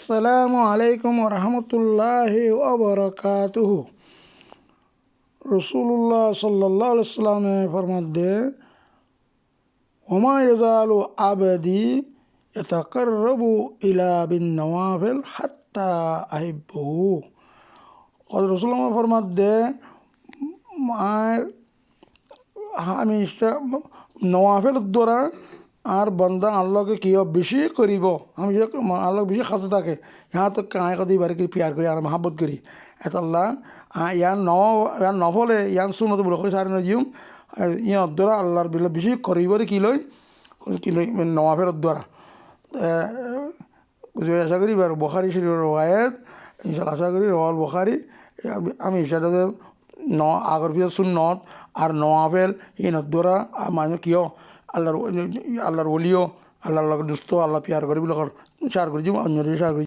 আসসালামু আলাইকুম রহমতুল্লাহি ওবরকাতুহু। রসুল্লাহ সাল্লাল্লাহু আলাইহি ওয়াসাল্লামে ফরমাতে ওমা ইয়াজালু আবদি ইয়াতাকাররাবু ইলা বিন নওয়াফিল হাত্তা আহিব্বুহু। রসুল্লাহ ফরমাতে আমি নওয়াফের দ্বারা আর বন্দা আল্লাহকে কিয় বেশি করিব, আমি যে আল্লাহ বেশি খাতে থাকে ইহা তো কাঁয় কদি বারে কি পিয়ার করি আর মহাব্বত করি এত আল্লাহ ইয়ার নফলে ইয়ান সুনত বলে সারে নজিম ইয়ার দ্বারা আল্লাহর বিলে বেশি করিবরে কি লই নওয়াফের দ্বারা আশা করি বখারি শরীফের রওয়ায়াত ইনশাল্লাহ আশা করি রওয়াল বখারি। আমি সেটাতে আগর পিছর সুন্নত আর নওয়াফেল ইনত দ্বারা মানুষ কিয় আল্লাহর ওলিও আল্লাহর দুস্থ আল্লাহ পিয়ার করি বলে চার করি অন্য চার করি।